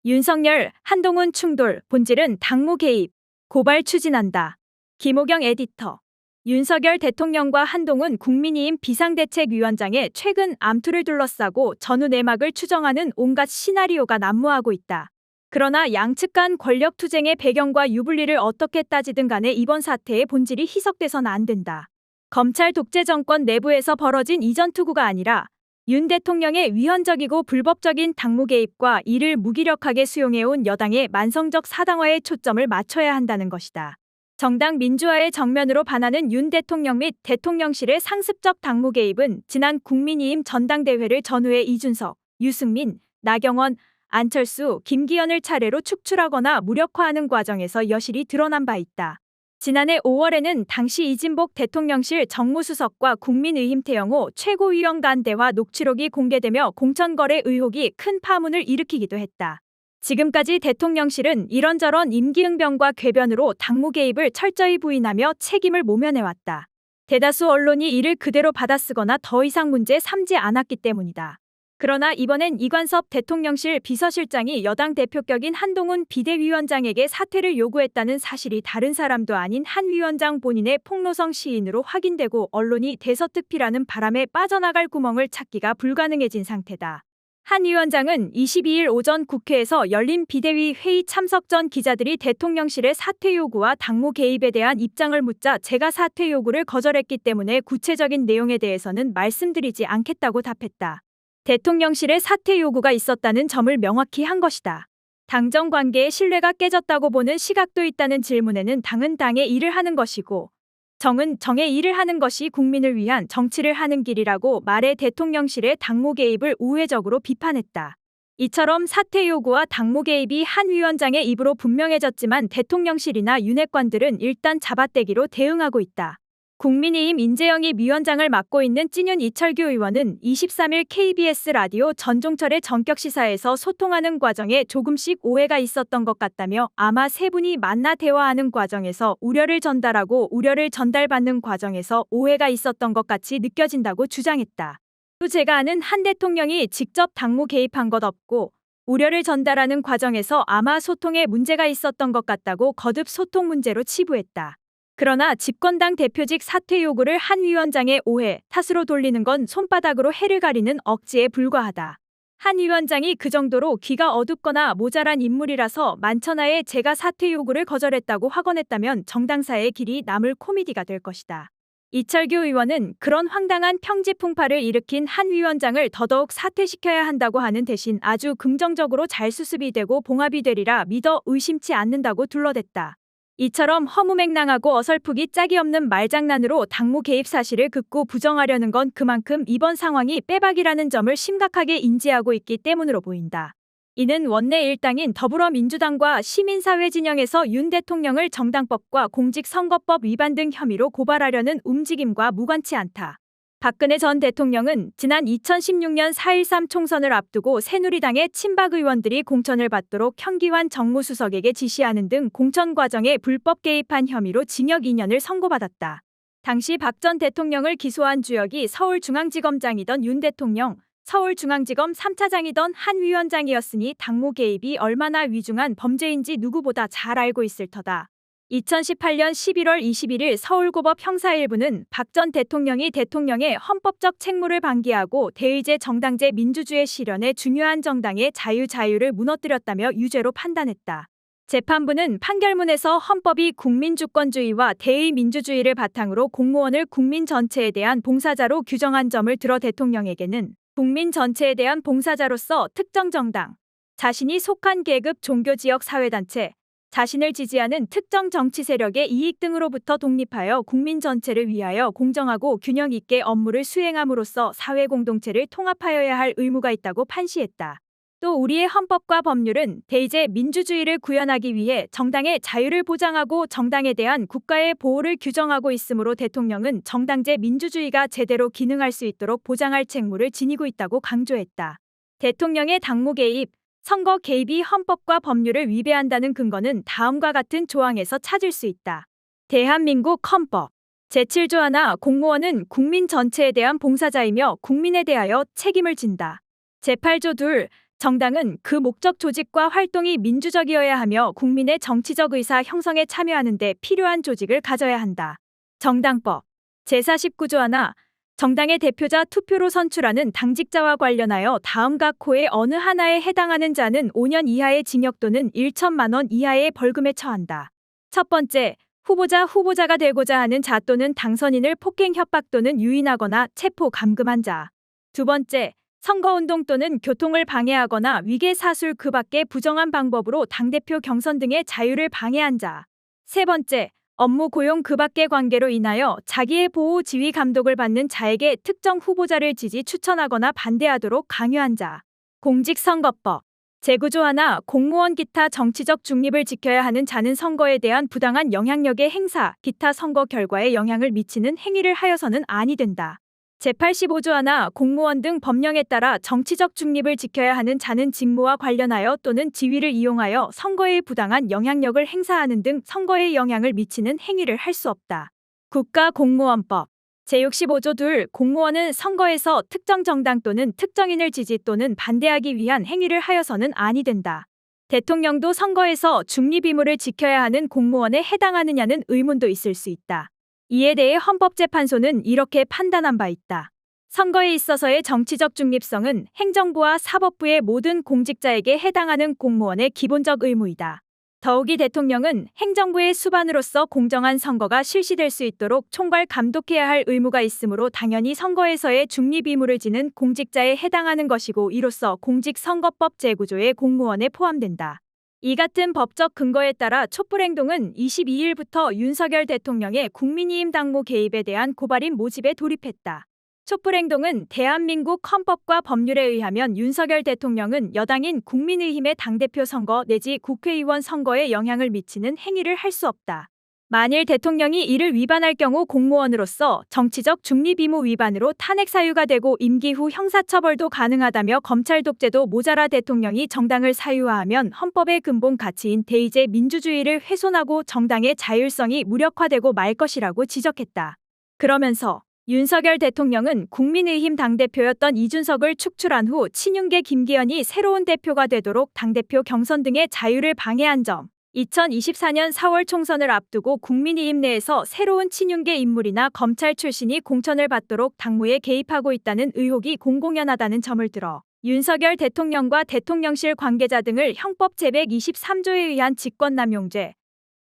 윤석열, 한동훈 충돌, 본질은 당무 개입, 고발 추진한다. 김호경 에디터. 윤석열 대통령과 한동훈 국민의힘 비상대책위원장의 최근 암투를 둘러싸고 전후 내막을 추정하는 온갖 시나리오가 난무하고 있다. 그러나 양측 간 권력 투쟁의 배경과 유불리를 어떻게 따지든 간에 이번 사태의 본질이 희석돼선 안 된다. 검찰 독재 정권 내부에서 벌어진 이전 투구가 아니라 윤 대통령의 위헌적이고 불법적인 당무 개입과 이를 무기력하게 수용해온 여당의 만성적 사당화에 초점을 맞춰야 한다는 것이다. 정당 민주화의 정면으로 반하는 윤 대통령 및 대통령실의 상습적 당무 개입은 지난 국민의힘 전당대회를 전후해 이준석, 유승민, 나경원, 안철수, 김기현을 차례로 축출하거나 무력화하는 과정에서 여실히 드러난 바 있다. 지난해 5월에는 당시 이진복 대통령실 정무수석과 국민의힘 태영호 최고위원 간 대화 녹취록이 공개되며 공천거래 의혹이 큰 파문을 일으키기도 했다. 지금까지 대통령실은 이런저런 임기응변과 궤변으로 당무 개입을 철저히 부인하며 책임을 모면해왔다. 대다수 언론이 이를 그대로 받아쓰거나 더 이상 문제 삼지 않았기 때문이다. 그러나 이번엔 이관섭 대통령실 비서실장이 여당 대표격인 한동훈 비대위원장에게 사퇴를 요구했다는 사실이 다른 사람도 아닌 한 위원장 본인의 폭로성 시인으로 확인되고 언론이 대서특필하는 바람에 빠져나갈 구멍을 찾기가 불가능해진 상태다. 한 위원장은 22일 오전 국회에서 열린 비대위 회의 참석 전 기자들이 대통령실의 사퇴 요구와 당무 개입에 대한 입장을 묻자 제가 사퇴 요구를 거절했기 때문에 구체적인 내용에 대해서는 말씀드리지 않겠다고 답했다. 대통령실의 사퇴 요구가 있었다는 점을 명확히 한 것이다. 당정 관계의 신뢰가 깨졌다고 보는 시각도 있다는 질문에는 당은 당의 일을 하는 것이고 정은 정의 일을 하는 것이 국민을 위한 정치를 하는 길이라고 말해 대통령실의 당무 개입을 우회적으로 비판했다. 이처럼 사퇴 요구와 당무 개입이 한 위원장의 입으로 분명해졌지만 대통령실이나 윤핵관들은 일단 잡아떼기로 대응하고 있다. 국민의힘 인재영입 위원장을 맡고 있는 찐윤 이철규 의원은 23일 KBS 라디오 전종철의 전격시사에서 소통하는 과정에 조금씩 오해가 있었던 것 같다며 아마 세 분이 만나 대화하는 과정에서 우려를 전달하고 우려를 전달받는 과정에서 오해가 있었던 것 같이 느껴진다고 주장했다. 또 제가 아는 한 대통령이 직접 당무 개입한 것 없고 우려를 전달하는 과정에서 아마 소통에 문제가 있었던 것 같다고 거듭 소통 문제로 치부했다. 그러나 집권당 대표직 사퇴 요구를 한 위원장의 오해, 탓으로 돌리는 건 손바닥으로 해를 가리는 억지에 불과하다. 한 위원장이 그 정도로 귀가 어둡거나 모자란 인물이라서 만천하에 제가 사퇴 요구를 거절했다고 확언했다면 정당사의 길이 남을 코미디가 될 것이다. 이철규 의원은 그런 황당한 평지풍파를 일으킨 한 위원장을 더더욱 사퇴시켜야 한다고 하는 대신 아주 긍정적으로 잘 수습이 되고 봉합이 되리라 믿어 의심치 않는다고 둘러댔다. 이처럼 허무맹랑하고 어설프기 짝이 없는 말장난으로 당무 개입 사실을 긋고 부정하려는 건 그만큼 이번 상황이 빼박이라는 점을 심각하게 인지하고 있기 때문으로 보인다. 이는 원내 일당인 더불어민주당과 시민사회 진영에서 윤 대통령을 정당법과 공직선거법 위반 등 혐의로 고발하려는 움직임과 무관치 않다. 박근혜 전 대통령은 지난 2016년 4.13 총선을 앞두고 새누리당의 친박 의원들이 공천을 받도록 현기환 정무수석에게 지시하는 등 공천 과정에 불법 개입한 혐의로 징역 2년을 선고받았다. 당시 박 전 대통령을 기소한 주역이 서울중앙지검장이던 윤 대통령, 서울중앙지검 3차장이던 한 위원장이었으니 당무 개입이 얼마나 위중한 범죄인지 누구보다 잘 알고 있을 터다. 2018년 11월 21일 서울고법 형사 1부는 박 전 대통령이 대통령의 헌법적 책무를 방기하고 대의제 정당제 민주주의 실현에 중요한 정당의 자유를 무너뜨렸다며 유죄로 판단했다. 재판부는 판결문에서 헌법이 국민주권주의와 대의 민주주의를 바탕으로 공무원을 국민 전체에 대한 봉사자로 규정한 점을 들어 대통령에게는 국민 전체에 대한 봉사자로서 특정 정당, 자신이 속한 계급, 종교, 지역, 사회단체, 자신을 지지하는 특정 정치 세력의 이익 등으로부터 독립하여 국민 전체를 위하여 공정하고 균형 있게 업무를 수행함으로써 사회 공동체를 통합하여야 할 의무가 있다고 판시했다. 또 우리의 헌법과 법률은 대의제 민주주의를 구현하기 위해 정당의 자유를 보장하고 정당에 대한 국가의 보호를 규정하고 있으므로 대통령은 정당제 민주주의가 제대로 기능할 수 있도록 보장할 책무를 지니고 있다고 강조했다. 대통령의 당무 개입, 선거 개입이 헌법과 법률을 위배한다는 근거는 다음과 같은 조항에서 찾을 수 있다. 대한민국 헌법 제7조 하나 공무원은 국민 전체에 대한 봉사자이며 국민에 대하여 책임을 진다. 제8조 2 정당은 그 목적 조직과 활동이 민주적이어야 하며 국민의 정치적 의사 형성에 참여하는 데 필요한 조직을 가져야 한다. 정당법 제49조 하나 정당의 대표자 투표로 선출하는 당직자와 관련하여 다음 각 호의 어느 하나에 해당하는 자는 5년 이하의 징역 또는 1천만 원 이하의 벌금에 처한다. 첫 번째, 후보자가 되고자 하는 자 또는 당선인을 폭행 협박 또는 유인하거나 체포 감금한 자. 두 번째, 선거운동 또는 교통을 방해하거나 위계 사술 그 밖의 부정한 방법으로 당대표 경선 등의 자유를 방해한 자. 세 번째, 업무 고용 그 밖의 관계로 인하여 자기의 보호 지휘 감독을 받는 자에게 특정 후보자를 지지 추천하거나 반대하도록 강요한 자. 공직선거법 제9조 하나 공무원 기타 정치적 중립을 지켜야 하는 자는 선거에 대한 부당한 영향력의 행사, 기타 선거 결과에 영향을 미치는 행위를 하여서는 아니 된다. 제85조 하나 공무원 등 법령에 따라 정치적 중립을 지켜야 하는 자는 직무와 관련하여 또는 지위를 이용하여 선거에 부당한 영향력을 행사하는 등 선거에 영향을 미치는 행위를 할 수 없다. 국가공무원법 제65조 2 공무원은 선거에서 특정 정당 또는 특정인을 지지 또는 반대하기 위한 행위를 하여서는 아니 된다. 대통령도 선거에서 중립 의무를 지켜야 하는 공무원에 해당하느냐는 의문도 있을 수 있다. 이에 대해 헌법재판소는 이렇게 판단한 바 있다. 선거에 있어서의 정치적 중립성은 행정부와 사법부의 모든 공직자에게 해당하는 공무원의 기본적 의무이다. 더욱이 대통령은 행정부의 수반으로서 공정한 선거가 실시될 수 있도록 총괄 감독해야 할 의무가 있으므로 당연히 선거에서의 중립 의무를 지는 공직자에 해당하는 것이고 이로써 공직선거법 제9조의 공무원에 포함된다. 이 같은 법적 근거에 따라 촛불행동은 22일부터 윤석열 대통령의 국민의힘 당무 개입에 대한 고발인 모집에 돌입했다. 촛불행동은 대한민국 헌법과 법률에 의하면 윤석열 대통령은 여당인 국민의힘의 당대표 선거 내지 국회의원 선거에 영향을 미치는 행위를 할 수 없다. 만일 대통령이 이를 위반할 경우 공무원으로서 정치적 중립 의무 위반으로 탄핵 사유가 되고 임기 후 형사처벌도 가능하다며 검찰 독재도 모자라 대통령이 정당을 사유화하면 헌법의 근본 가치인 대의제 민주주의를 훼손하고 정당의 자율성이 무력화되고 말 것이라고 지적했다. 그러면서 윤석열 대통령은 국민의힘 당대표였던 이준석을 축출한 후 친윤계 김기현이 새로운 대표가 되도록 당대표 경선 등의 자유를 방해한 점, 2024년 4월 총선을 앞두고 국민의힘 내에서 새로운 친윤계 인물이나 검찰 출신이 공천을 받도록 당무에 개입하고 있다는 의혹이 공공연하다는 점을 들어 윤석열 대통령과 대통령실 관계자 등을 형법 제123조에 의한 직권남용죄,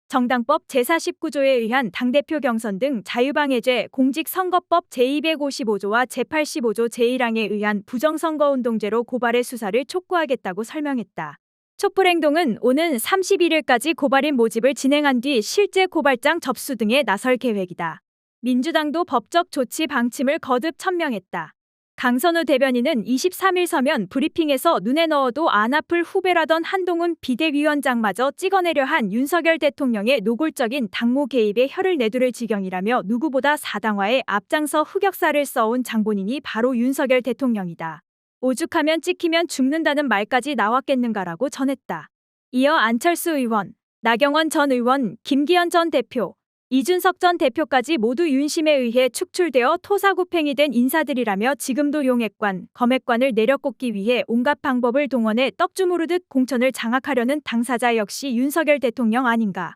정당법 제49조에 의한 당대표 경선 등 자유방해죄, 공직선거법 제255조와 제85조 제1항에 의한 부정선거운동죄로 고발해 수사를 촉구하겠다고 설명했다. 촛불행동은 오는 31일까지 고발인 모집을 진행한 뒤 실제 고발장 접수 등에 나설 계획이다. 민주당도 법적 조치 방침을 거듭 천명했다. 강선우 대변인은 23일 서면 브리핑에서 눈에 넣어도 안 아플 후배라던 한동훈 비대위원장마저 찍어내려 한 윤석열 대통령의 노골적인 당무 개입에 혀를 내두를 지경이라며 누구보다 사당화에 앞장서 흑역사를 써온 장본인이 바로 윤석열 대통령이다. 오죽하면 찍히면 죽는다는 말까지 나왔겠는가라고 전했다. 이어 안철수 의원, 나경원 전 의원, 김기현 전 대표, 이준석 전 대표까지 모두 윤심에 의해 축출되어 토사구팽이 된 인사들이라며 지금도 용액관, 검액관을 내려꽂기 위해 온갖 방법을 동원해 떡주무르듯 공천을 장악하려는 당사자 역시 윤석열 대통령 아닌가.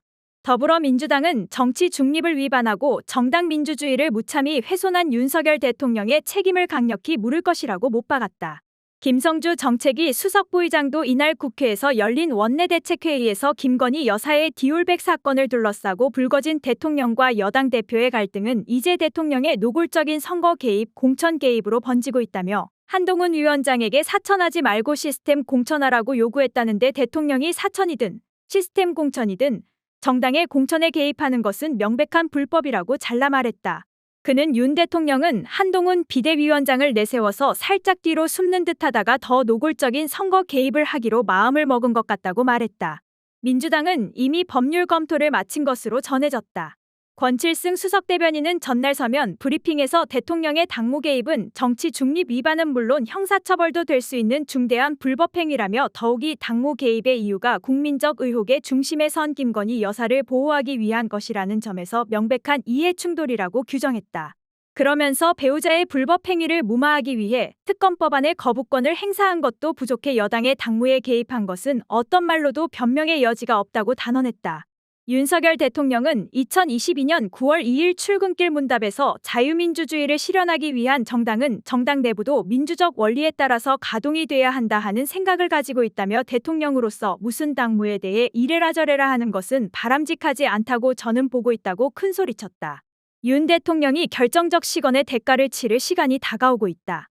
더불어민주당은 정치 중립을 위반하고 정당 민주주의를 무참히 훼손한 윤석열 대통령의 책임을 강력히 물을 것이라고 못 박았다. 김성주 정책위 수석부의장도 이날 국회에서 열린 원내대책회의에서 김건희 여사의 디올백 사건을 둘러싸고 불거진 대통령과 여당 대표의 갈등은 이제 대통령의 노골적인 선거 개입, 공천 개입으로 번지고 있다며 한동훈 위원장에게 사천하지 말고 시스템 공천하라고 요구했다는데 대통령이 사천이든 시스템 공천이든 정당의 공천에 개입하는 것은 명백한 불법이라고 잘라 말했다. 그는 윤 대통령은 한동훈 비대위원장을 내세워서 살짝 뒤로 숨는 듯하다가 더 노골적인 선거 개입을 하기로 마음을 먹은 것 같다고 말했다. 민주당은 이미 법률 검토를 마친 것으로 전해졌다. 권칠승 수석대변인은 전날 서면 브리핑에서 대통령의 당무 개입은 정치 중립 위반은 물론 형사처벌도 될 수 있는 중대한 불법행위라며 더욱이 당무 개입의 이유가 국민적 의혹의 중심에 선 김건희 여사를 보호하기 위한 것이라는 점에서 명백한 이해 충돌이라고 규정했다. 그러면서 배우자의 불법 행위를 무마하기 위해 특검법안의 거부권을 행사한 것도 부족해 여당의 당무에 개입한 것은 어떤 말로도 변명의 여지가 없다고 단언했다. 윤석열 대통령은 2022년 9월 2일 출근길 문답에서 자유민주주의를 실현하기 위한 정당은 정당 내부도 민주적 원리에 따라서 가동이 돼야 한다 하는 생각을 가지고 있다며 대통령으로서 무슨 당무에 대해 이래라 저래라 하는 것은 바람직하지 않다고 저는 보고 있다고 큰소리쳤다. 윤 대통령이 결정적 시건의 대가를 치를 시간이 다가오고 있다.